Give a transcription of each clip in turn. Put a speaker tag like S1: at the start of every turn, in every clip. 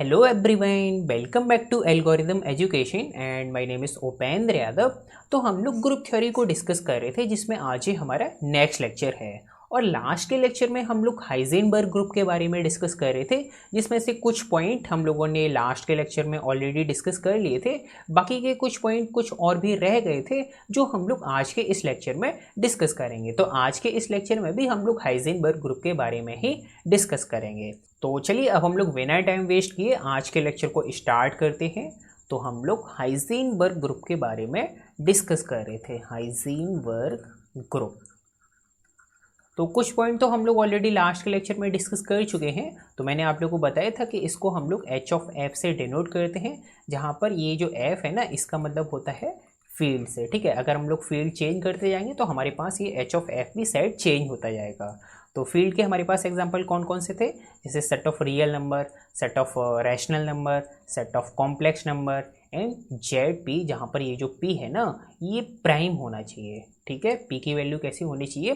S1: Hello everyone, welcome back to Algorithm Education and my name is Upendra Yadav. तो हम लोग group theory को discuss कर रहे थे जिसमें आज ही हमारा नेक्स्ट लेक्चर है। और लास्ट के लेक्चर में हम लोग हाइजेनबर्ग ग्रुप के बारे में डिस्कस कर रहे थे, जिसमें से कुछ पॉइंट हम लोगों ने लास्ट के लेक्चर में ऑलरेडी डिस्कस कर लिए थे। बाकी के कुछ पॉइंट कुछ और भी रह गए थे जो हम लोग आज के इस लेक्चर में डिस्कस करेंगे। तो आज के इस लेक्चर में भी हम लोग हाइजेनबर्ग ग्रुप के बारे में ही डिस्कस करेंगे। तो चलिए अब हम लोग बिना टाइम वेस्ट किए आज के लेक्चर को स्टार्ट करते हैं। तो हम लोग हाइजेनबर्ग ग्रुप के बारे में डिस्कस कर रहे थे। हाइजेनबर्ग ग्रुप, तो कुछ पॉइंट तो हम लोग ऑलरेडी लास्ट के लेक्चर में डिस्कस कर चुके हैं। तो मैंने आप लोगों को बताया था कि इसको हम लोग एच ऑफ एफ से डिनोट करते हैं, जहाँ पर ये जो एफ है ना, इसका मतलब होता है फील्ड से। ठीक है, अगर हम लोग फील्ड चेंज करते जाएंगे तो हमारे पास ये एच ऑफ एफ भी सेट चेंज होता जाएगा। तो फील्ड के हमारे पास एग्जांपल कौन कौन से थे, जैसे set of real number, set of rational number, set of complex number and Z P, जहाँ पर ये जो पी है ना ये प्राइम होना चाहिए। ठीक है, पी की वैल्यू कैसी होनी चाहिए,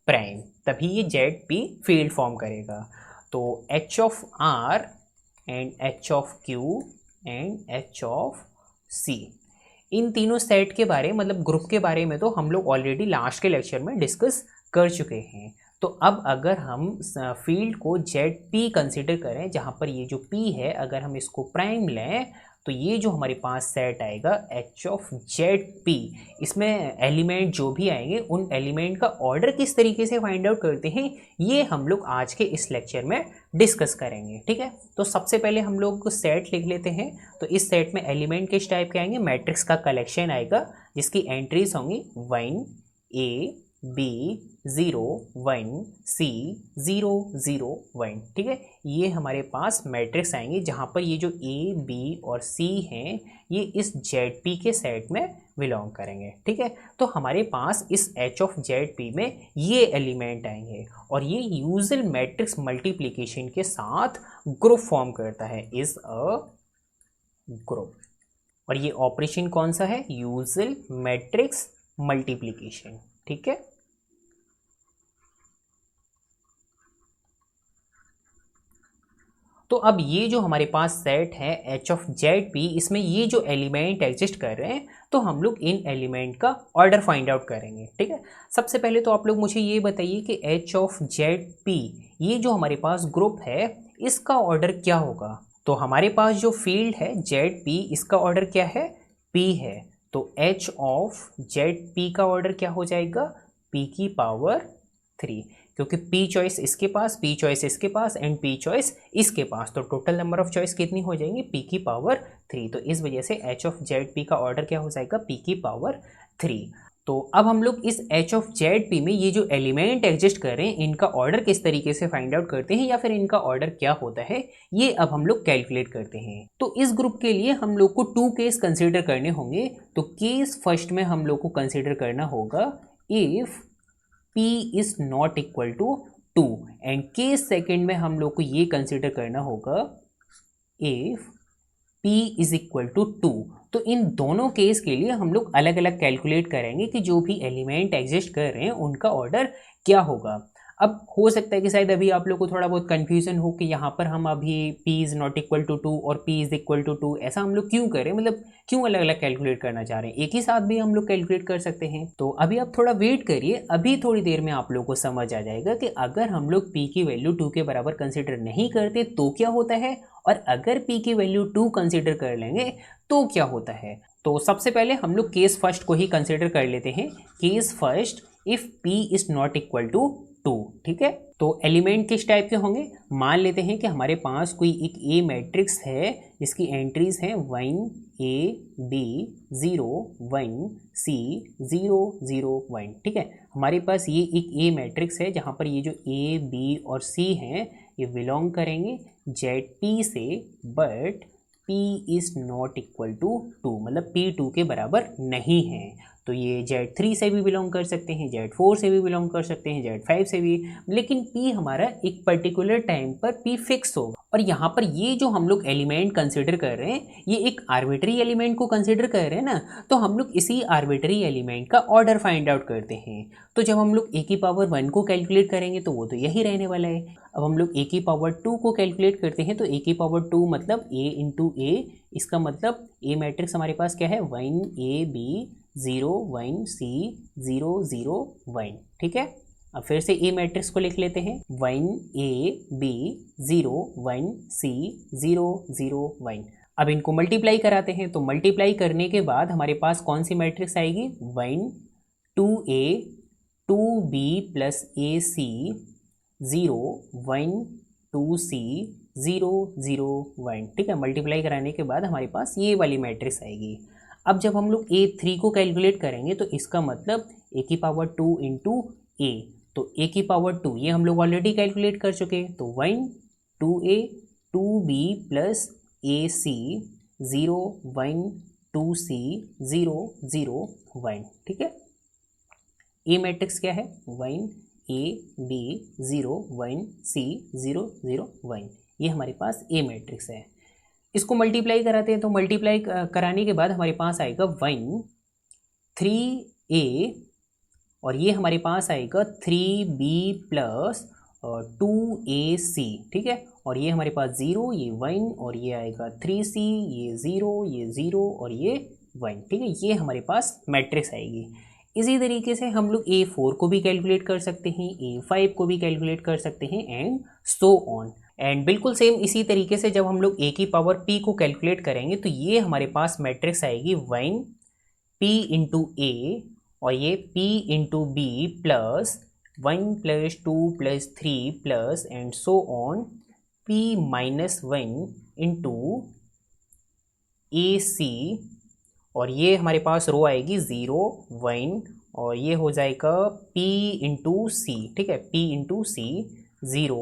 S1: प्राइम, तभी ये जेड पी फील्ड फॉर्म करेगा। तो H of R and H of Q and H of C, इन तीनों सेट के बारे मतलब ग्रुप के बारे में तो हम लोग ऑलरेडी लास्ट के लेक्चर में डिस्कस कर चुके हैं। तो अब अगर हम फील्ड को जेड पी कंसिडर करें, जहाँ पर ये जो पी है अगर हम इसको प्राइम लें तो ये जो हमारे पास सेट आएगा एच ऑफ जेड पी, इसमें एलिमेंट जो भी आएंगे उन एलिमेंट का ऑर्डर किस तरीके से फाइंड आउट करते हैं ये हम लोग आज के इस लेक्चर में डिस्कस करेंगे। ठीक है, तो सबसे पहले हम लोग सेट लिख लेते हैं। तो इस सेट में एलिमेंट किस टाइप के आएंगे, मैट्रिक्स का कलेक्शन आएगा जिसकी एंट्रीज होंगी 1 A B 0 1 C 0 0 1। ठीक है, ये हमारे पास मैट्रिक्स आएंगे जहाँ पर ये जो A B और C हैं ये इस ZP के सेट में बिलोंग करेंगे। ठीक है, तो हमारे पास इस H ऑफ ZP में ये एलिमेंट आएंगे और ये यूजुअल मैट्रिक्स मल्टीप्लिकेशन के साथ ग्रुप फॉर्म करता है, इज अ ग्रुप। और ये ऑपरेशन कौन सा है, यूजुअल मैट्रिक्स मल्टीप्लिकेशन। ठीक है, तो अब ये जो हमारे पास सेट है एच ऑफ जेड पी, इसमें ये जो एलिमेंट एग्जिस्ट कर रहे हैं तो हम लोग इन एलिमेंट का ऑर्डर फाइंड आउट करेंगे। ठीक है, सबसे पहले तो आप लोग मुझे ये बताइए कि एच ऑफ जेड पी ये जो हमारे पास ग्रुप है इसका ऑर्डर क्या होगा। तो हमारे पास जो फील्ड है जेड पी, इसका ऑर्डर क्या है, पी है। तो एच ऑफ जेड पी का ऑर्डर क्या हो जाएगा, पी की पावर 3, क्योंकि पी चॉइस इसके पास, पी चॉइस इसके पास एंड पी चॉइस इसके पास, तो टोटल नंबर ऑफ चॉइस कितनी हो जाएंगी, पी की पावर 3। तो इस वजह से एच ऑफ जेड पी का ऑर्डर क्या हो जाएगा, पी की पावर 3। तो अब हम लोग इस एच ऑफ जेड पी में ये जो एलिमेंट एग्जिस्ट कर रहे हैं इनका ऑर्डर किस तरीके से फाइंड आउट करते हैं या फिर इनका ऑर्डर क्या होता है ये अब हम लोग कैलकुलेट करते हैं। तो इस ग्रुप के लिए हम लोग को 2 केस कंसिडर करने होंगे। तो केस फर्स्ट में हम लोग को कंसिडर करना होगा if P is not equal to 2 and case second में हम लोग को ये कंसिडर करना होगा if P is equal to 2। तो इन दोनों केस के लिए हम लोग अलग अलग कैलकुलेट करेंगे कि जो भी एलिमेंट एग्जिस्ट कर रहे हैं उनका ऑर्डर क्या होगा। अब हो सकता है कि शायद अभी आप लोग को थोड़ा बहुत कन्फ्यूजन हो कि यहाँ पर हम अभी P is not equal to 2 और P इज़ इक्वल टू 2 ऐसा हम लोग क्यों करें, मतलब क्यों अलग अलग कैलकुलेट करना चाह रहे हैं, एक ही साथ भी हम लोग कैलकुलेट कर सकते हैं। तो अभी आप थोड़ा वेट करिए, अभी थोड़ी देर में आप लोग को समझ आ जाएगा कि अगर हम लोग P की वैल्यू 2 के बराबर कंसिडर नहीं करते तो क्या होता है, और अगर P की वैल्यू 2 कंसिडर कर लेंगे तो क्या होता है। तो सबसे पहले हम लोग केस फर्स्ट को ही कंसिडर कर लेते हैं। Case first, if P is not equal to 2। ठीक है, तो एलिमेंट किस टाइप के होंगे, मान लेते हैं कि हमारे पास कोई एक ए मैट्रिक्स है जिसकी एंट्रीज हैं 1 A B 0 1 C 0 0 1। ठीक है, हमारे पास ये एक ए मैट्रिक्स है जहाँ पर ये जो A B और C हैं ये बिलोंग करेंगे ZP से, but P is not equal to 2, मतलब P 2 के बराबर नहीं है। तो ये Z3 से भी बिलोंग कर सकते हैं, Z4 से भी बिलोंग कर सकते हैं, Z5 से भी, लेकिन P हमारा एक पर्टिकुलर टाइम पर P फिक्स होगा। और यहाँ पर ये जो हम लोग एलिमेंट कंसिडर कर रहे हैं, ये एक आर्बिट्री एलिमेंट को कंसिडर कर रहे हैं ना, तो हम लोग इसी आर्बिट्री एलिमेंट का ऑर्डर फाइंड आउट करते हैं। तो जब हम लोग a की पावर 1 को कैलकुलेट करेंगे तो वो तो यही रहने वाला है। अब हम लोग a की पावर 2 को कैलकुलेट करते हैं, तो a की पावर 2 मतलब a इंटू a, इसका मतलब a मैट्रिक्स हमारे पास क्या है, 1 a b 0 1 c 0 0 1, ठीक है। अब फिर से a मैट्रिक्स को लिख लेते हैं, 1 a b 0 1 c 0 0 1। अब इनको मल्टीप्लाई कराते हैं, तो मल्टीप्लाई करने के बाद हमारे पास कौन सी मैट्रिक्स आएगी, 1 2a 2b plus ac 0 1 2c 0 0 1, ठीक है। मल्टीप्लाई कराने के बाद हमारे पास ये वाली मैट्रिक्स आएगी। अब जब हम लोग a3 को कैलकुलेट करेंगे तो इसका मतलब a की पावर 2 इंटू a, तो a की पावर 2 ये हम लोग ऑलरेडी कैलकुलेट कर चुके, तो 1 2a 2b plus ac 0 1 2c 0 0 1, ठीक है। ए मैट्रिक्स क्या है, 1 a b 0 1 c 0 0 1, ये हमारे पास ए मैट्रिक्स है। इसको मल्टीप्लाई कराते हैं, तो मल्टीप्लाई कराने के बाद हमारे पास आएगा 1 3a और ये हमारे पास आएगा 3b प्लस 2ac, ठीक है। और ये हमारे पास 0 ये 1 और ये आएगा 3c, ये 0 ये 0 और ये 1, ठीक है। ये हमारे पास मैट्रिक्स आएगी। इसी तरीके से हम लोग a4 को भी कैलकुलेट कर सकते हैं, a5 को भी कैलकुलेट कर सकते हैं एंड सो ऑन। एंड बिल्कुल सेम इसी तरीके से जब हम लोग a की पावर p को कैलकुलेट करेंगे तो ये हमारे पास मैट्रिक्स आएगी 1 p इंटू a और ये p into b plus 1 plus 2 plus 3 plus and so on p minus 1 into ac और ये हमारे पास रो आएगी 0 1 और ये हो जाएगा p इंटू सी, ठीक है, p इंटू सी 0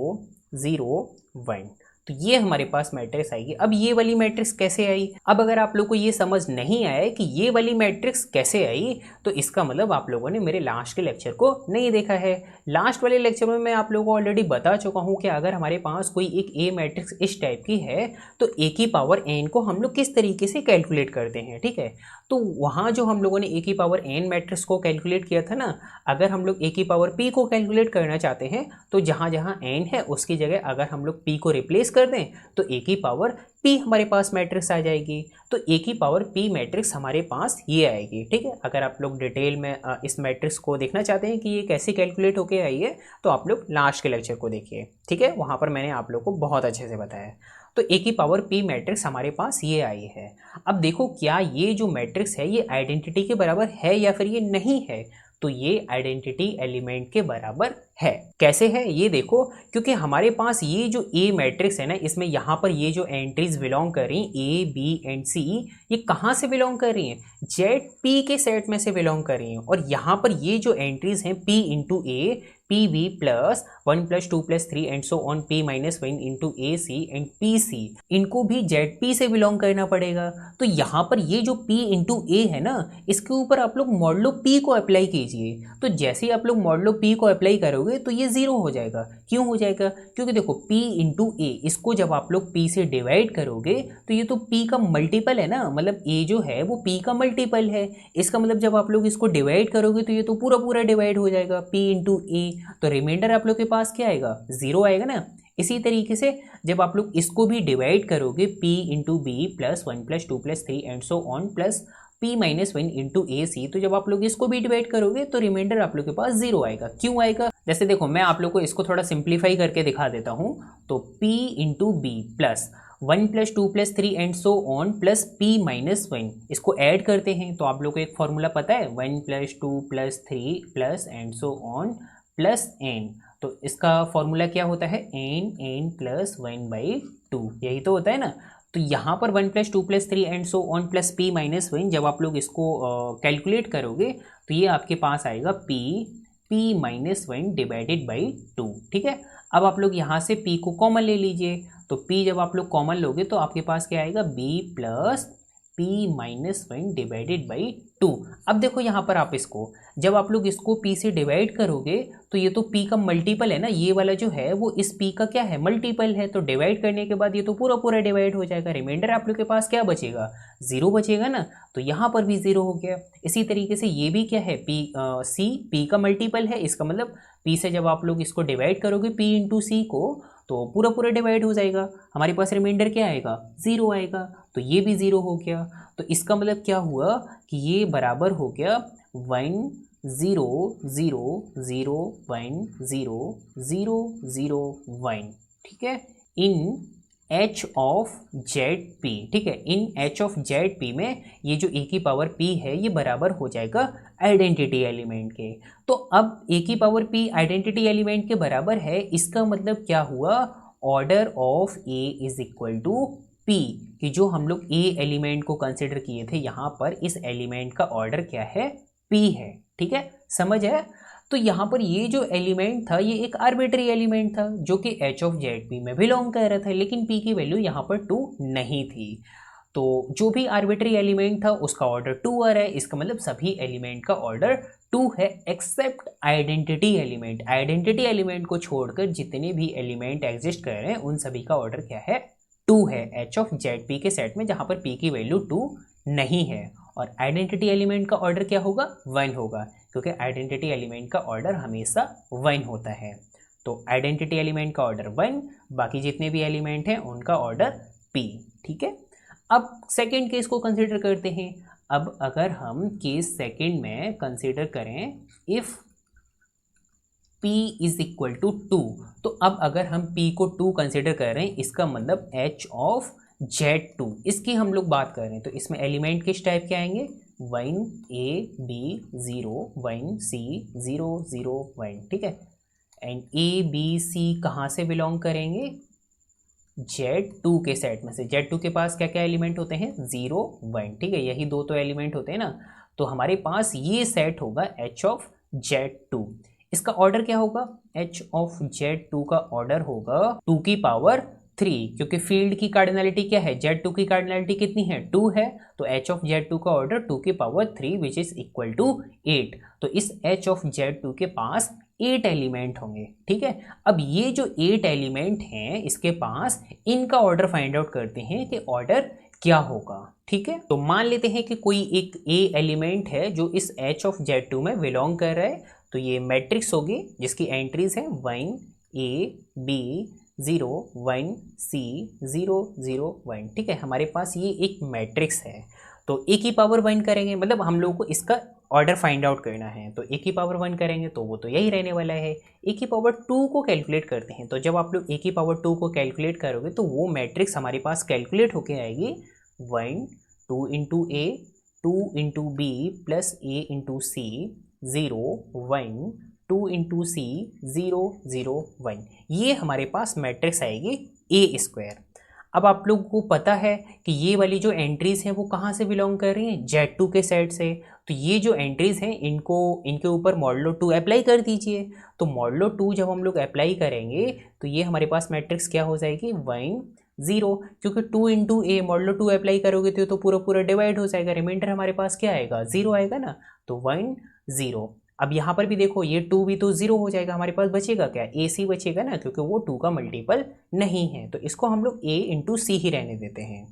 S1: 0 1, तो ये हमारे पास मैट्रिक्स आएगी। अब ये वाली मैट्रिक्स कैसे आई, अब अगर आप लोग को ये समझ नहीं आया कि ये वाली मैट्रिक्स कैसे आई, तो इसका मतलब आप लोगों ने मेरे लास्ट के लेक्चर को नहीं देखा है। लास्ट वाले लेक्चर में मैं आप लोगों को ऑलरेडी बता चुका हूँ कि अगर हमारे पास कोई एक ए मैट्रिक्स इस टाइप की है तो ए की पावर एन को हम लोग किस तरीके से कैलकुलेट करते हैं, ठीक है। तो वहाँ जो हम लोगों ने ए की पावर एन मैट्रिक्स को कैलकुलेट किया था ना, अगर हम लोग ए की पावर पी को कैलकुलेट करना चाहते हैं तो जहाँ जहाँ एन है उसकी जगह अगर हम लोग पी को रिप्लेस कर दें तो ए की पावर पी हमारे पास मैट्रिक्स आ जाएगी। तो ए की पावर पी मैट्रिक्स हमारे पास ये आएगी, ठीक है। अगर आप लोग डिटेल में इस मैट्रिक्स को देखना चाहते हैं कि ये कैसे कैलकुलेट होके आई है तो आप लोग लास्ट के लेक्चर को देखिए, ठीक है, वहाँ पर मैंने आप लोग को बहुत अच्छे से बताया। तो ए की पावर पी मैट्रिक्स हमारे पास ये आई है। अब देखो क्या ये जो मैट्रिक्स है ये आइडेंटिटी के बराबर है या फिर ये नहीं है, तो ये आइडेंटिटी एलिमेंट के बराबर है। कैसे है ये देखो, क्योंकि हमारे पास ये जो ए मैट्रिक्स है ना, इसमें यहाँ पर ये जो एंट्रीज बिलोंग कर रही हैं ए बी एंड सी, ये कहाँ से बिलोंग कर रही हैं, जेड पी के सेट में से बिलोंग कर रही हैं। और यहाँ पर ये जो एंट्रीज हैं P into A P B plus 1 plus 2 plus 3 and so on p minus 1 into A C and P C, इनको भी जेड पी से बिलोंग करना पड़ेगा। तो यहाँ पर ये जो p इंटू ए है ना, इसके ऊपर आप लोग मॉडलो p को अप्लाई कीजिए। तो जैसे ही आप लोग मॉडलो p को अप्लाई करोगे तो ये 0 हो जाएगा। क्यों हो जाएगा, क्योंकि देखो p इंटू ए, इसको जब आप लोग p से डिवाइड करोगे तो ये तो p का मल्टीपल है ना, मतलब a जो है वो p का मल्टीपल है। इसका मतलब जब आप लोग इसको डिवाइड करोगे तो ये तो पूरा पूरा डिवाइड हो जाएगा p इंटू ए, तो रिमाइंडर आप लोग के पास क्या आएगा, 0 आएगा ना। इसी तरीके से जब आप लोग इसको भी डिवाइड करोगे p into B plus 1 plus 2 plus 3 and so on plus p minus 1 into A C, तो जब आप लोग इसको भी डिवाइड करोगे तो रिमाइंडर आप लोग के पास 0 आएगा। क्यों आएगा, जैसे देखो मैं आप लोग को इसको थोड़ा सिंप्लीफाई करके दिखा देता हूँ। तो p into B plus 1 plus 2 plus 3 and so on plus p minus 1, इसको ऐड करते हैं तो आप लोग को एक फॉर्मूला पता है, 1 plus 2 plus 3 plus and so on plus n। तो इसका फॉर्मूला क्या होता है, n प्लस 1/2, यही तो होता है ना। तो यहाँ पर 1 plus 2 plus 3 and so on plus p minus 1, जब आप लोग इसको कैलकुलेट करोगे तो ये आपके पास आएगा p माइनस 1 डिवाइडेड बाई 2, ठीक है। अब आप लोग यहाँ से p को कॉमन ले लीजिए, तो p जब आप लोग कॉमन लोगे तो आपके पास क्या आएगा, b plus p minus 1 divided by 2। अब देखो यहाँ पर आप इसको, जब आप लोग इसको p से डिवाइड करोगे तो ये तो p का मल्टीपल है ना, ये वाला जो है वो इस p का क्या है, मल्टीपल है। तो डिवाइड करने के बाद ये तो पूरा पूरा डिवाइड हो जाएगा, रिमाइंडर आप लोग के पास क्या बचेगा, 0 बचेगा ना। तो यहाँ पर भी 0 हो गया। इसी तरीके से ये भी क्या है, c p का मल्टीपल है, इसका मतलब p से जब आप लोग इसको डिवाइड करोगे p इंटू सी को, तो पूरा पूरा डिवाइड हो जाएगा, हमारे पास रिमाइंडर क्या आएगा, 0 आएगा। तो ये भी 0 हो गया। तो इसका मतलब क्या हुआ कि ये बराबर हो गया 1 0 0 0 1 0 0 0 1, ठीक है, इन h ऑफ जेड पी। ठीक है, इन h ऑफ जेड पी में ये जो a की पावर p है ये बराबर हो जाएगा आइडेंटिटी एलिमेंट के। तो अब a की पावर p आइडेंटिटी एलिमेंट के बराबर है, इसका मतलब क्या हुआ, order of a is equal to p, कि जो हम लोग a एलिमेंट को कंसिडर किए थे यहाँ पर, इस एलिमेंट का ऑर्डर क्या है, p है। ठीक है, समझ है। तो यहाँ पर ये जो एलिमेंट था ये एक आर्बिट्री एलिमेंट था जो कि h ऑफ जेड पी में बिलोंग कर रहा था, लेकिन p की वैल्यू यहाँ पर 2 नहीं थी। तो जो भी आर्बिट्री एलिमेंट था उसका ऑर्डर 2 आ रहा है, इसका मतलब सभी एलिमेंट का ऑर्डर 2 है except identity element. Identity element को छोड़कर जितने भी एलिमेंट एग्जिस्ट कर रहे हैं उन सभी का ऑर्डर क्या है, 2 है h ऑफ जेड पी के सेट में, जहाँ पर p की वैल्यू 2 नहीं है। और आइडेंटिटी एलिमेंट का ऑर्डर क्या होगा, 1 होगा, क्योंकि आइडेंटिटी एलिमेंट का ऑर्डर हमेशा 1 होता है। तो आइडेंटिटी एलिमेंट का ऑर्डर 1, बाकी जितने भी एलिमेंट हैं उनका ऑर्डर p। ठीक है, अब सेकेंड केस को कंसिडर करते हैं। अब अगर हम केस सेकेंड में कंसिडर करें, if p is equal to 2, तो अब अगर हम p को 2 कंसिडर कर रहे हैं, इसका मतलब h ऑफ Z2, इसकी हम लोग बात कर रहे हैं। तो इसमें एलिमेंट किस टाइप के आएंगे, 1 a b 0 1 c 0 0 1, ठीक है। एंड a b c कहाँ से बिलोंग करेंगे, Z2 के सेट में से। Z2 के पास क्या क्या एलिमेंट होते हैं, 0 1, ठीक है, यही दो तो एलिमेंट होते हैं ना। तो हमारे पास ये सेट होगा h ऑफ Z2। इसका ऑर्डर क्या होगा, h ऑफ Z2 का ऑर्डर होगा 2 की पावर 3, क्योंकि फील्ड की कार्डिनलिटी क्या है, Z2 की कार्डिनलिटी कितनी है, 2 है। तो h ऑफ Z2 का ऑर्डर 2 की power 3 which is equal to 8। तो इस h ऑफ Z2 के पास 8 एलिमेंट होंगे। ठीक है, अब ये जो 8 एलिमेंट हैं इसके पास, इनका ऑर्डर फाइंड आउट करते हैं कि ऑर्डर क्या होगा। ठीक है, तो मान लेते हैं कि कोई एक a एलिमेंट है जो इस h ऑफ Z2 में बिलोंग कर रहा है। तो ये मैट्रिक्स होगी जिसकी एंट्रीज हैं 1 a b 0 1 c 0 0 1, ठीक है। हमारे पास ये एक मैट्रिक्स है। तो a की पावर 1 करेंगे, मतलब हम लोग को इसका ऑर्डर फाइंड आउट करना है। तो a की पावर 1 करेंगे तो वो तो यही रहने वाला है। a की पावर 2 को कैलकुलेट करते हैं। तो जब आप लोग a की पावर 2 को कैलकुलेट करोगे तो वो मैट्रिक्स हमारे पास कैलकुलेट होके आएगी 1 2 into a 2 into b plus a into C 0 1 2 into C 0 0 1, ये हमारे पास मैट्रिक्स आएगी ए स्क्वायर। अब आप लोगों को पता है कि ये वाली जो एंट्रीज हैं वो कहाँ से बिलोंग कर रही हैं, Z2 के सेट से। तो ये जो एंट्रीज हैं इनके ऊपर मॉडुलो 2 अप्लाई कर दीजिए। तो मॉडुलो 2 जब हम लोग अप्लाई करेंगे तो ये हमारे पास मैट्रिक्स क्या हो जाएगी, 1 0, क्योंकि 2 इंटू ए मॉडुलो 2 अप्लाई करोगे तो पूरा पूरा डिवाइड हो जाएगा, रिमाइंडर हमारे पास क्या आएगा, 0 आएगा ना। तो 1 0। अब यहाँ पर भी देखो ये 2 भी तो 0 हो जाएगा, हमारे पास बचेगा क्या, ए सी बचेगा ना, क्योंकि वो 2 का मल्टीपल नहीं है। तो इसको हम लोग a इंटू सी ही रहने देते हैं।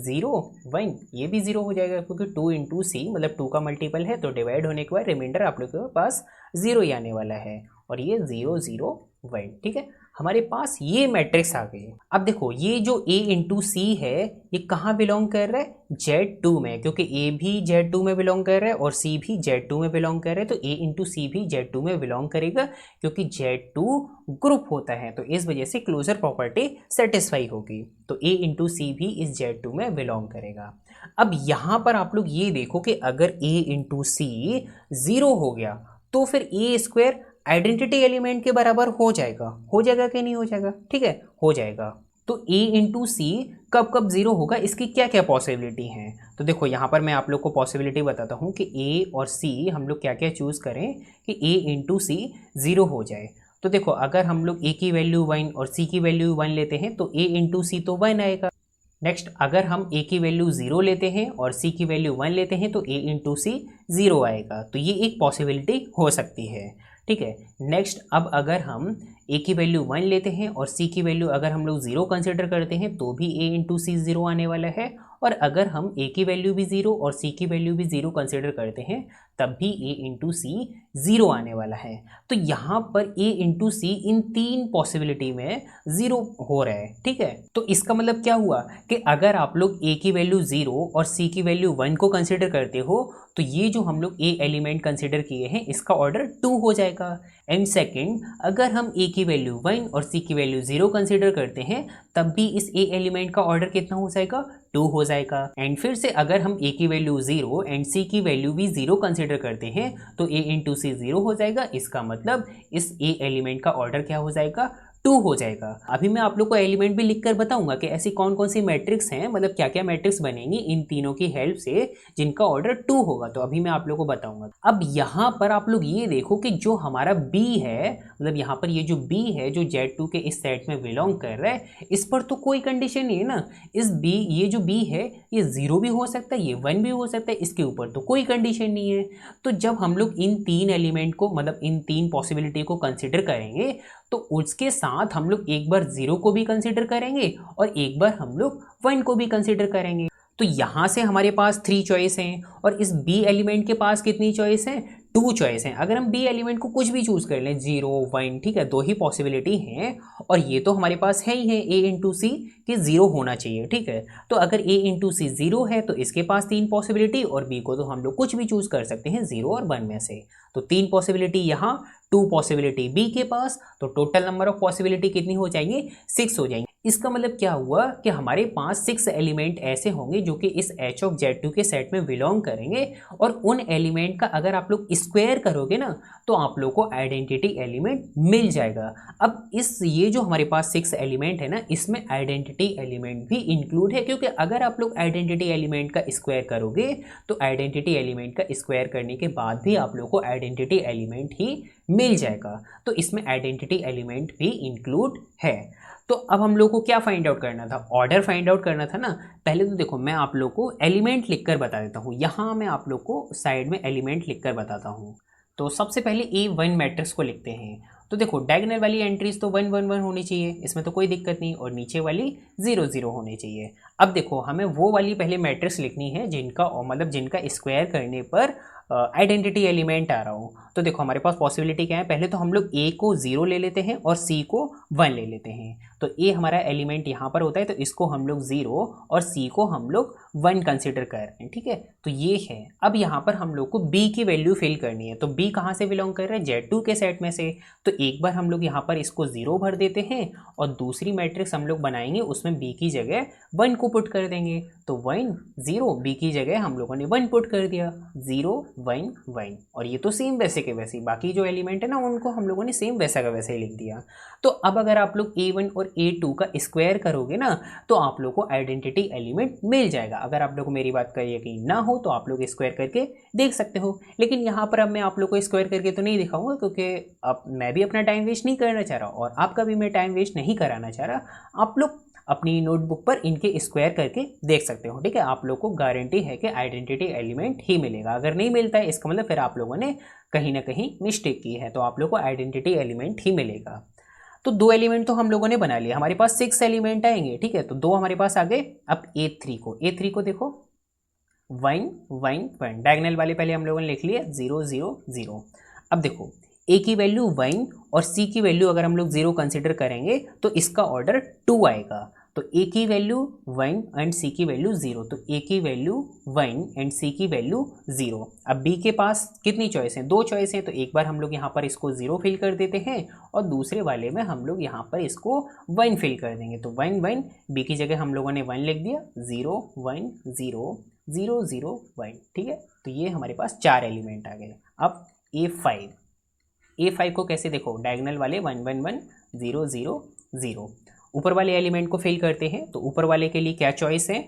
S1: 0 1 ये भी 0 हो जाएगा, क्योंकि 2 इंटू सी मतलब 2 का मल्टीपल है। तो डिवाइड होने के बाद रिमाइंडर आप लोग के पास 0 ही आने वाला है, और ये 0 0 1, ठीक है। हमारे पास ये मैट्रिक्स आ गई। अब देखो ये जो a इंटू सी है ये कहाँ बिलोंग कर रहा है, Z2 में, क्योंकि a भी Z2 में बिलोंग कर रहा है और c भी Z2 में बिलोंग कर रहा है। तो a इंटू सी भी Z2 में बिलोंग करेगा, क्योंकि Z2 ग्रुप होता है। तो इस वजह से क्लोजर प्रॉपर्टी सेटिस्फाई होगी। तो a इंटू सी भी इस Z2 में बिलोंग करेगा। अब यहाँ पर आप लोग ये देखो कि अगर a इंटू सी 0 हो गया तो फिर a स्क्वायर आइडेंटिटी एलिमेंट के बराबर हो जाएगा कि नहीं हो जाएगा, ठीक है, हो जाएगा। तो a इंटू सी कब कब 0 होगा, इसकी क्या क्या पॉसिबिलिटी हैं। तो देखो यहाँ पर मैं आप लोग को पॉसिबिलिटी बताता हूँ कि a और c हम लोग क्या क्या चूज़ करें कि a इंटू सी 0 हो जाए। तो देखो अगर हम लोग a की वैल्यू 1 और c की वैल्यू 1 लेते हैं तो a इंटू सी तो 1 आएगा, नेक्स्ट अगर हम a की वैल्यू 0 लेते हैं और c की वैल्यू 1 लेते हैं तो a इंटू सी 0 आएगा, तो ये एक पॉसिबिलिटी हो सकती है। ठीक है, नेक्स्ट अब अगर हम a की वैल्यू 1 लेते हैं और c की वैल्यू अगर हम लोग 0 कंसिडर करते हैं तो भी a इंटू सी 0 आने वाला है, और अगर हम a की वैल्यू भी 0 और c की वैल्यू भी 0 कंसिडर करते हैं तब भी a इंटू सी 0 आने वाला है। तो यहाँ पर a इंटू सी इन तीन पॉसिबिलिटी में 0 हो रहा है। ठीक है, तो इसका मतलब क्या हुआ कि अगर आप लोग a की वैल्यू 0 और c की वैल्यू 1 को कंसिडर करते हो तो ये जो हम लोग a एलिमेंट कंसिडर किए हैं इसका ऑर्डर 2 हो जाएगा। एंड सेकेंड, अगर हम a की वैल्यू 1 और c की वैल्यू 0 कंसिडर करते हैं तब भी इस a एलिमेंट का ऑर्डर कितना हो जाएगा, 2 हो जाएगा। एंड फिर से अगर हम a की वैल्यू 0 एंड c की वैल्यू भी 0 कंसिडर करते हैं तो a इंटू सी 0 हो जाएगा। इसका मतलब इस a एलिमेंट का ऑर्डर क्या हो जाएगा, 2 हो जाएगा। अभी मैं आप लोग को एलिमेंट भी लिखकर बताऊंगा कि ऐसी कौन कौन सी मैट्रिक्स हैं, मतलब क्या क्या मैट्रिक्स बनेंगी इन तीनों की हेल्प से जिनका ऑर्डर 2 होगा, तो अभी मैं आप लोग को बताऊंगा। अब यहाँ पर आप लोग ये देखो कि जो हमारा b है, मतलब यहाँ पर ये जो b है जो Z2 के इस सेट में बिलोंग कर रहा है, इस पर तो कोई कंडीशन नहीं है ना। इस b, ये जो b है ये 0 भी हो सकता है, ये 1 भी हो सकता है, इसके ऊपर तो कोई कंडीशन नहीं है। तो जब हम लोग इन तीन एलिमेंट को, मतलब इन तीन पॉसिबिलिटी को कंसिडर करेंगे तो उसके साथ हम लोग एक बार 0 को भी कंसिडर करेंगे और एक बार हम लोग 1 को भी कंसिडर करेंगे। तो यहाँ से हमारे पास 3 चॉइस हैं और इस b एलिमेंट के पास कितनी चॉइस हैं, 2 चॉइस हैं। अगर हम b एलिमेंट को कुछ भी चूज कर लें, 0 1, ठीक है, 2 ही पॉसिबिलिटी हैं और ये तो हमारे पास है ही है a इंटू सी कि 0 होना चाहिए। ठीक है, तो अगर a इंटू सी 0 है तो इसके पास 3 पॉसिबिलिटी और b को तो हम लोग कुछ भी चूज कर सकते हैं 0 और 1 में से। तो 3 पॉसिबिलिटी यहाँ, 2 पॉसिबिलिटी b के पास, तो टोटल नंबर ऑफ पॉसिबिलिटी कितनी हो जाएंगी, 6 हो जाएंगी। इसका मतलब क्या हुआ कि हमारे पास 6 एलिमेंट ऐसे होंगे जो कि इस h ऑफ Z2 के सेट में बिलोंग करेंगे और उन एलिमेंट का अगर आप लोग स्क्वायर करोगे ना तो आप लोग को आइडेंटिटी एलिमेंट मिल जाएगा। अब इस ये जो हमारे पास 6 एलिमेंट है ना, इसमें आइडेंटिटी एलिमेंट भी इंक्लूड है, क्योंकि अगर आप लोग आइडेंटिटी एलिमेंट का स्क्वायर करोगे तो आइडेंटिटी एलिमेंट का स्क्वायर करने के बाद भी आप लोग को आइडेंटिटी एलिमेंट ही मिल जाएगा। तो इसमें आइडेंटिटी एलिमेंट भी इंक्लूड है। तो अब हम लोग को क्या फाइंड आउट करना था, ऑर्डर फाइंड आउट करना था ना। पहले तो देखो मैं आप लोग को एलिमेंट लिखकर बता देता हूँ, यहाँ मैं आप लोग को साइड में एलिमेंट लिखकर बताता हूँ। तो सबसे पहले A1 मैट्रिक्स को लिखते हैं। तो देखो डायगोनल वाली एंट्रीज तो 1 1 1 होनी चाहिए, इसमें तो कोई दिक्कत नहीं, और नीचे वाली 0 0 होनी चाहिए। अब देखो हमें वो वाली पहले मैट्रिक्स लिखनी है जिनका, मतलब जिनका स्क्वायर करने पर आइडेंटिटी एलिमेंट आ रहा हो। तो देखो हमारे पास पॉसिबिलिटी क्या है, पहले तो हम लोग a को 0 ले लेते हैं और c को 1 ले लेते हैं। तो a हमारा एलिमेंट यहाँ पर होता है तो इसको हम लोग 0 और c को हम लोग 1 कंसिडर कर रहे हैं। ठीक है, तो ये है। अब यहाँ पर हम लोग को b की वैल्यू फिल करनी है। तो b कहाँ से बिलोंग कर रहा है, Z2 के सेट में से। तो एक बार हम लोग यहाँ पर इसको 0 भर देते हैं और दूसरी मैट्रिक्स हम लोग बनाएंगे, उसमें b की जगह 1 को पुट कर देंगे। तो 1 0, b की जगह हम लोगों ने 1 पुट कर दिया, 0 1 1। और ये तो सेम वैसे के वैसे, बाकी जो एलिमेंट है ना उनको हम लोगों ने सेम वैसा का वैसे ही लिख दिया। तो अब अगर आप लोग a1 और a2 का स्क्वायर करोगे ना तो आप लोग को आइडेंटिटी एलिमेंट मिल जाएगा। अगर आप लोग को मेरी बात का यकीन ना हो तो आप लोग स्क्वायर करके देख सकते हो, लेकिन यहाँ पर अब मैं आप लोग को स्क्वायर करके तो नहीं दिखाऊंगा, क्योंकि अब मैं भी अपना टाइम वेस्ट नहीं करना चाह रहा और आपका भी मैं टाइम वेस्ट नहीं कराना चाह रहा। आप लोग अपनी नोटबुक पर इनके स्क्वायर करके देख सकते हो। ठीक है, आप लोग को गारंटी है कि आइडेंटिटी एलिमेंट ही मिलेगा। अगर नहीं मिलता है इसका मतलब फिर आप लोगों ने कहीं ना कहीं मिस्टेक की है, तो आप लोग को आइडेंटिटी एलिमेंट ही मिलेगा। तो 2 एलिमेंट तो हम लोगों ने बना लिया, हमारे पास 6 एलिमेंट आएंगे। ठीक है, तो 2 हमारे पास आ गए। अब A3 को देखो 1 1 1, डायगोनल वाले पहले हम लोगों ने लिख लिए 0 0 0। अब देखो a की वैल्यू 1 और c की वैल्यू अगर हम लोग 0 कंसिडर करेंगे तो इसका ऑर्डर 2 आएगा। तो a की वैल्यू 1 एंड c की वैल्यू 0, तो a की वैल्यू 1 एंड c की वैल्यू 0। अब b के पास कितनी चॉइस है, 2 चॉइस है। तो एक बार हम लोग यहाँ पर इसको 0 फिल कर देते हैं और दूसरे वाले में हम लोग यहाँ पर इसको 1 फिल कर देंगे। तो 1 1, b की जगह हम लोगों ने 1 लिख दिया, 0 1 0 0 0 1। ठीक है, तो ये हमारे पास 4 एलिमेंट आ गए। अब A5 को कैसे देखो, डायगोनल वाले 1 1 1 0 0 0। ऊपर वाले एलिमेंट को फिल करते हैं। तो ऊपर वाले के लिए क्या चॉइस है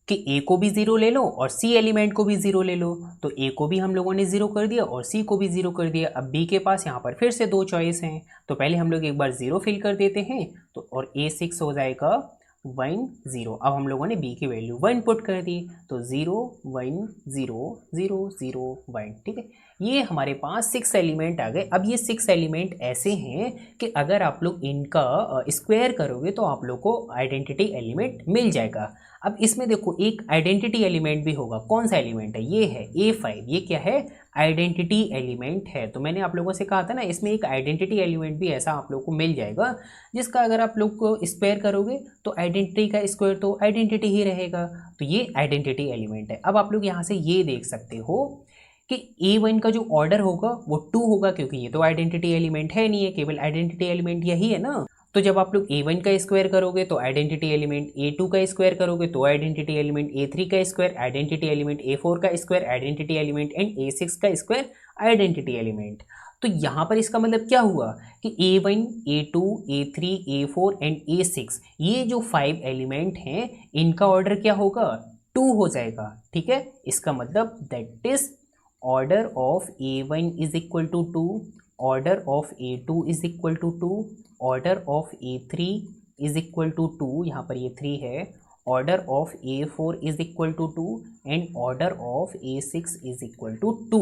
S1: कि A को भी 0 ले लो और C एलिमेंट को भी 0 ले लो। तो A को भी हम लोगों ने 0 कर दिया और C को भी 0 कर दिया। अब B के पास यहाँ पर फिर से 2 चॉइस हैं। तो पहले हम लोग एक बार 0 फिल कर देते हैं तो और A6 हो जाएगा 1 0। अब हम लोगों ने बी की वैल्यू 1 पुट कर दी, तो 0 1 0 0 0 1। ठीक है, ये हमारे पास 6 एलिमेंट आ गए। अब ये 6 एलिमेंट ऐसे हैं कि अगर आप लोग इनका स्क्वायर करोगे तो आप लोग को आइडेंटिटी एलिमेंट मिल जाएगा। अब इसमें देखो एक आइडेंटिटी एलिमेंट भी होगा। कौन सा एलिमेंट है? ये है A5। ये क्या है? आइडेंटिटी एलिमेंट है। तो मैंने आप लोगों से कहा था ना, इसमें एक आइडेंटिटी एलिमेंट भी ऐसा आप लोग को मिल जाएगा जिसका अगर आप लोग को स्क्वायर करोगे तो आइडेंटिटी का स्क्वायर तो आइडेंटिटी ही रहेगा। तो ये आइडेंटिटी एलिमेंट है। अब आप लोग यहाँ से ये देख सकते हो कि A1 का जो ऑर्डर होगा वो 2 होगा, क्योंकि ये तो आइडेंटिटी एलिमेंट है नहीं है, केवल आइडेंटिटी एलिमेंट यही है ना। तो जब आप लोग A1 का स्क्वायर करोगे तो आइडेंटिटी एलिमेंट, A2 का स्क्वायर करोगे तो आइडेंटिटी एलिमेंट, A3 का स्क्वायर आइडेंटिटी एलिमेंट, A4 का square identity element and A6 का स्क्वायर आइडेंटिटी एलिमेंट। तो यहाँ पर इसका मतलब क्या हुआ कि A1, A2, A3, A4 and A6 ये जो 5 एलिमेंट हैं इनका ऑर्डर क्या होगा? 2 हो जाएगा। ठीक है, इसका मतलब that is order of A1 is equal to 2, order of A2 is equal to 2, order of A3 is equal to 2, यहाँ पर ये 3 है, order of A4 is equal to 2 and order of A6 is equal to 2।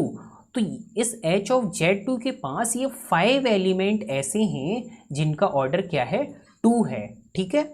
S1: तो इस H of Z2 के पास ये 5 element ऐसे हैं जिनका ऑर्डर क्या है? 2 है। ठीक है,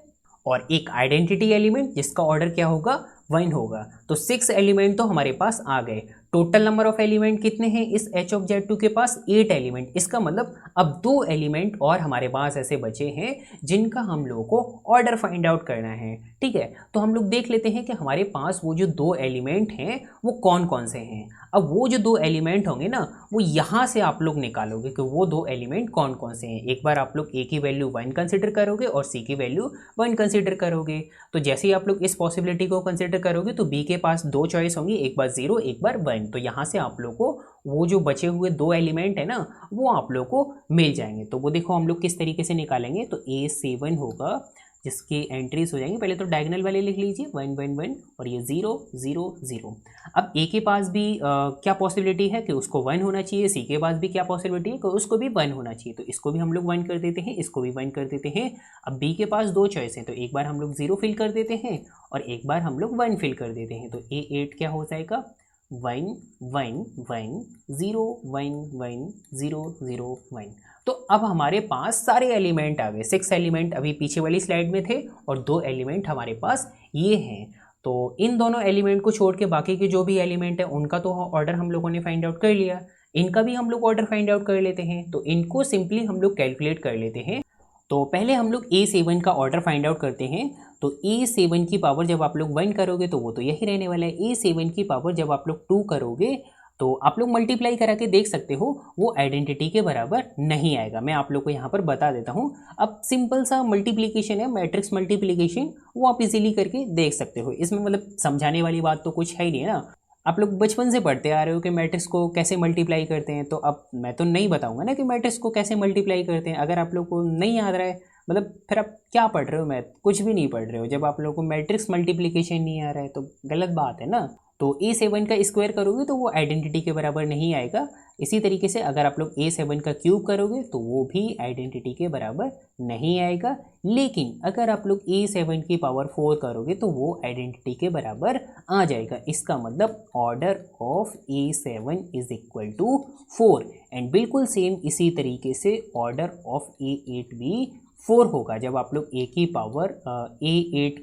S1: और एक आइडेंटिटी एलिमेंट जिसका ऑर्डर क्या होगा? 1 होगा। तो 6 एलिमेंट तो हमारे पास आ गए। टोटल नंबर ऑफ एलिमेंट कितने हैं इस H ऑफ Z2 के पास? 8 एलिमेंट। इसका मतलब अब 2 एलिमेंट और हमारे पास ऐसे बचे हैं जिनका हम लोगों को ऑर्डर फाइंड आउट करना है। ठीक है, तो हम लोग देख लेते हैं कि हमारे पास वो जो 2 एलिमेंट हैं वो कौन कौन से हैं। अब वो जो 2 एलिमेंट होंगे ना, वो यहाँ से आप लोग निकालोगे कि वो 2 एलिमेंट कौन कौन से हैं। एक बार आप लोग A की वैल्यू 1 कंसिडर करोगे और C की वैल्यू 1 कंसिडर करोगे। तो जैसे ही आप लोग इस पॉसिबिलिटी को कंसिडर करोगे तो B के पास 2 चॉइस होंगी, एक बार 0 एक बार 1। तो यहाँ से आप लोग को वो जो बचे हुए 2 एलिमेंट है ना वो आप लोग को मिल जाएंगे। तो वो देखो हम लोग किस तरीके से निकालेंगे। तो A7 होगा जिसकी एंट्रीज हो जाएंगी, पहले तो डायगोनल वाले लिख लीजिए 1 1 1 और ये 0 0 0। अब A के पास भी क्या पॉसिबिलिटी है कि उसको 1 होना चाहिए, C के पास भी क्या पॉसिबिलिटी है कि उसको भी 1 होना चाहिए। तो इसको भी हम लोग 1 कर देते हैं, इसको भी 1 कर देते हैं। अब B के पास 2 चॉइस हैं, तो एक बार हम लोग 0 फिल कर देते हैं और एक बार हम लोग 1 फिल कर देते हैं। तो A8 क्या हो जाएगा? 1 1 1 0 1 1 0 0 1। तो अब हमारे पास सारे एलिमेंट आ गए। 6 एलिमेंट अभी पीछे वाली स्लाइड में थे और 2 एलिमेंट हमारे पास ये हैं। तो इन दोनों एलिमेंट को छोड़ के बाकी के जो भी एलिमेंट है उनका तो ऑर्डर हम लोगों ने फाइंड आउट कर लिया, इनका भी हम लोग ऑर्डर फाइंड आउट कर लेते हैं। तो इनको सिंपली हम लोग कैलकुलेट कर लेते हैं। तो पहले हम लोग A7 का ऑर्डर फाइंड आउट करते हैं। तो A7 की पावर जब आप लोग 1 करोगे तो वो तो यही रहने वाला है। A7 की पावर जब आप लोग 2 करोगे तो आप लोग मल्टीप्लाई करा के देख सकते हो, वो आइडेंटिटी के बराबर नहीं आएगा। मैं आप लोग को यहाँ पर बता देता हूँ। अब सिंपल सा मल्टीप्लिकेशन है, मैट्रिक्स मल्टीप्लिकेशन, वो आप इजीली करके देख सकते हो। इसमें मतलब समझाने वाली बात तो कुछ है ही नहीं है ना। आप लोग बचपन से पढ़ते आ रहे हो कि मैट्रिक्स को कैसे मल्टीप्लाई करते हैं, तो अब मैं तो नहीं बताऊंगा ना कि मैट्रिक्स को कैसे मल्टीप्लाई करते हैं। अगर आप लोग को नहीं याद रहा है मतलब फिर आप क्या पढ़ रहे हो? मैथ कुछ भी नहीं पढ़ रहे हो। जब आप लोगों को मैट्रिक्स मल्टीप्लिकेशन नहीं आ रहा है तो गलत बात है ना। तो A7 का स्क्वायर करोगे तो वो आइडेंटिटी के बराबर नहीं आएगा। इसी तरीके से अगर आप लोग A7 का क्यूब करोगे तो वो भी आइडेंटिटी के बराबर नहीं आएगा। लेकिन अगर आप लोग A7 की पावर 4 करोगे तो वो आइडेंटिटी के बराबर आ जाएगा। इसका मतलब order of A7 is equal to 4। And बिल्कुल सेम इसी तरीके से ऑर्डर ऑफ A8 भी 4 होगा। जब आप लोग A8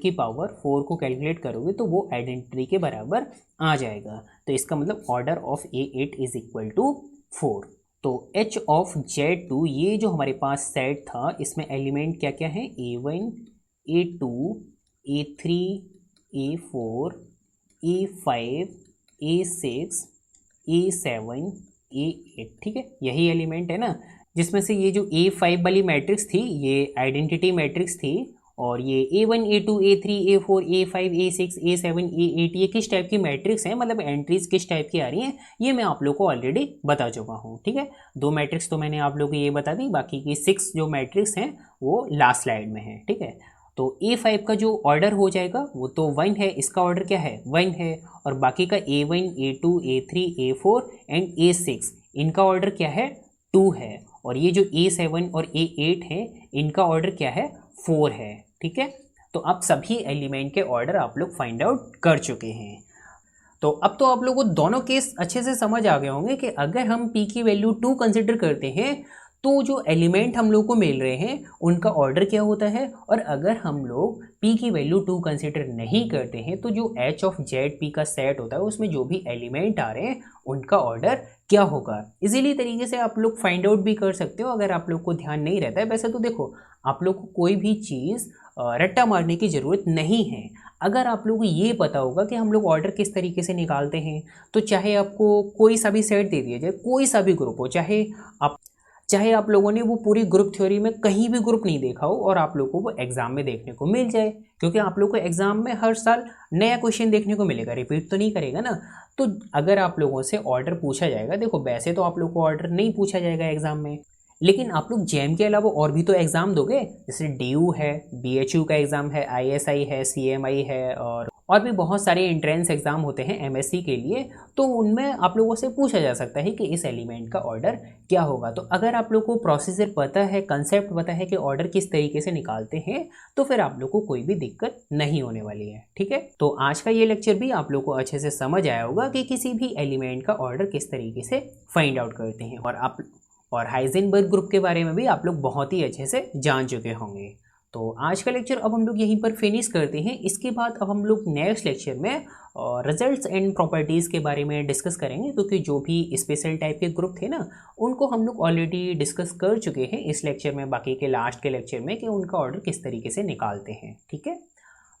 S1: की पावर 4 को कैलकुलेट करोगे तो वो आइडेंटिटी के बराबर आ जाएगा। तो इसका मतलब order of A8 is equal to 4। तो H ऑफ Z2 ये जो हमारे पास सेट था इसमें एलिमेंट क्या क्या है? A1 A2 A3 A4 A5 A6 A7 A8। ठीक है, यही एलिमेंट है ना, जिसमें से ये जो A5 वाली मैट्रिक्स थी ये आइडेंटिटी मैट्रिक्स थी, और ये A1 A2 A3 A4 A5 A6 A7 A8 ये किस टाइप की मैट्रिक्स हैं, मतलब एंट्रीज किस टाइप की आ रही हैं, ये मैं आप लोग को ऑलरेडी बता चुका हूँ। ठीक है, 2 मैट्रिक्स तो मैंने आप लोग को ये बता दी, बाकी की 6 जो मैट्रिक्स हैं वो लास्ट स्लाइड में है। ठीक है, तो A5 का जो ऑर्डर हो जाएगा वो तो 1 है, इसका ऑर्डर क्या है? 1 है। और बाकी का A1 A2 A3 A4 and A6 इनका ऑर्डर क्या है? 2 है। और ये जो A7 और A8 है इनका ऑर्डर क्या है? 4 है। ठीक है, तो अब सभी एलिमेंट के ऑर्डर आप लोग फाइंड आउट कर चुके हैं। तो अब तो आप लोगों को दोनों केस अच्छे से समझ आ गए होंगे कि अगर हम p की वैल्यू 2 कंसिडर करते हैं तो जो एलिमेंट हम लोग को मिल रहे हैं उनका ऑर्डर क्या होता है, और अगर हम लोग p की वैल्यू 2 कंसिडर नहीं करते हैं तो जो h ऑफ जेड p का सेट होता है उसमें जो भी एलिमेंट आ रहे हैं उनका ऑर्डर क्या होगा। इजीली तरीके से आप लोग फाइंड आउट भी कर सकते हो अगर आप लोग को ध्यान नहीं रहता है। वैसे तो देखो, आप लोग को कोई भी चीज़ रट्टा मारने की ज़रूरत नहीं है। अगर आप लोगों को ये पता होगा कि हम लोग ऑर्डर किस तरीके से निकालते हैं, तो चाहे आपको कोई सा भी सेट दे दिया जाए, कोई सा भी ग्रुप हो, चाहे आप लोगों ने वो पूरी ग्रुप थ्योरी में कहीं भी ग्रुप नहीं देखा हो और आप लोगों को वो एग्जाम में देखने को मिल जाए, क्योंकि आप लोग को एग्जाम में हर साल नया क्वेश्चन देखने को मिलेगा, रिपीट तो नहीं करेगा ना। तो अगर आप लोगों से ऑर्डर पूछा जाएगा, देखो वैसे तो आप लोग को ऑर्डर नहीं पूछा जाएगा एग्जाम में, लेकिन आप लोग जेम के अलावा और भी तो एग्ज़ाम दोगे, जैसे डीयू है, बीएचयू का एग्ज़ाम है, आईएसआई है, सीएमआई है, और भी बहुत सारे एंट्रेंस एग्ज़ाम होते हैं एमएससी के लिए। तो उनमें आप लोगों से पूछा जा सकता है कि इस एलिमेंट का ऑर्डर क्या होगा। तो अगर आप लोग को प्रोसीजर पता है, कंसेप्ट पता है कि ऑर्डर किस तरीके से निकालते हैं, तो फिर आप लोग को कोई भी दिक्कत नहीं होने वाली है। ठीक है, तो आज का ये लेक्चर भी आप लोग को अच्छे से समझ आया होगा कि किसी भी एलिमेंट का ऑर्डर किस तरीके से फाइंड आउट करते हैं, और हाइजेनबर्ग ग्रुप के बारे में भी आप लोग बहुत ही अच्छे से जान चुके होंगे। तो आज का लेक्चर अब हम लोग यहीं पर फिनिश करते हैं। इसके बाद अब हम लोग नेक्स्ट लेक्चर में रिजल्ट्स एंड प्रॉपर्टीज़ के बारे में डिस्कस करेंगे, क्योंकि जो भी स्पेशल टाइप के ग्रुप थे ना, उनको हम लोग ऑलरेडी डिस्कस कर चुके हैं इस लेक्चर में, बाकी के लास्ट के लेक्चर में, कि उनका ऑर्डर किस तरीके से निकालते हैं। ठीक है,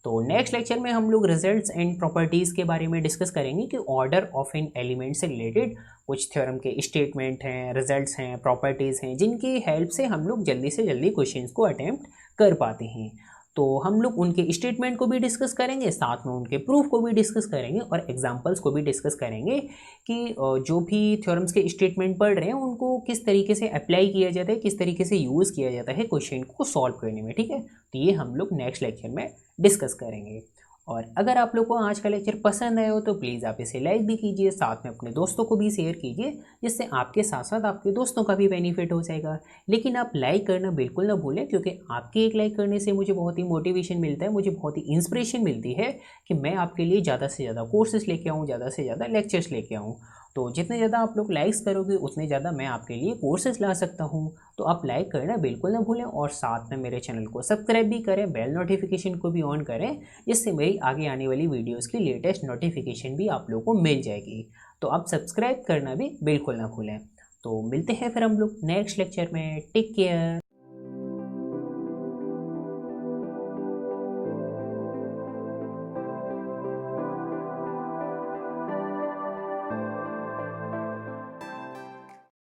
S1: तो नेक्स्ट लेक्चर में हम लोग रिजल्ट्स एंड प्रॉपर्टीज़ के बारे में डिस्कस करेंगे कि ऑर्डर ऑफ एन एलिमेंट से रिलेटेड कुछ थ्योरम के स्टेटमेंट हैं, रिजल्ट्स हैं, प्रॉपर्टीज़ हैं, जिनकी हेल्प से हम लोग जल्दी से जल्दी क्वेश्चंस को अटेम्प्ट कर पाते हैं। तो हम लोग उनके स्टेटमेंट को भी डिस्कस करेंगे, साथ में उनके प्रूफ को भी डिस्कस करेंगे, और एग्जांपल्स को भी डिस्कस करेंगे कि जो भी थ्योरम्स के स्टेटमेंट पढ़ रहे हैं उनको किस तरीके से अप्लाई किया जाता है, किस तरीके से यूज़ किया जाता है क्वेश्चन को सॉल्व करने में। ठीक है, तो ये हम लोग नेक्स्ट लेक्चर में डिस्कस करेंगे। और अगर आप लोग को आज का लेक्चर पसंद आया हो तो प्लीज़ आप इसे लाइक भी कीजिए, साथ में अपने दोस्तों को भी शेयर कीजिए, जिससे आपके साथ साथ आपके दोस्तों का भी बेनिफिट हो जाएगा। लेकिन आप लाइक करना बिल्कुल ना भूलें, क्योंकि आपके एक लाइक करने से मुझे बहुत ही मोटिवेशन मिलता है, मुझे बहुत ही इंस्पिरेशन मिलती है कि मैं आपके लिए ज़्यादा से ज़्यादा कोर्सेज लेके आऊँ, ज़्यादा से ज़्यादा लेक्चर्स लेके आऊँ। तो जितने ज़्यादा आप लोग लाइक्स करोगे उतने ज़्यादा मैं आपके लिए कोर्सेज ला सकता हूँ। तो आप लाइक करना बिल्कुल ना भूलें, और साथ में मेरे चैनल को सब्सक्राइब भी करें, बेल नोटिफिकेशन को भी ऑन करें, जिससे मेरी आगे आने वाली वीडियोस की लेटेस्ट नोटिफिकेशन भी आप लोगों को मिल जाएगी। तो आप सब्सक्राइब करना भी बिल्कुल ना भूलें। तो मिलते हैं फिर हम लोग नेक्स्ट लेक्चर में। Take care.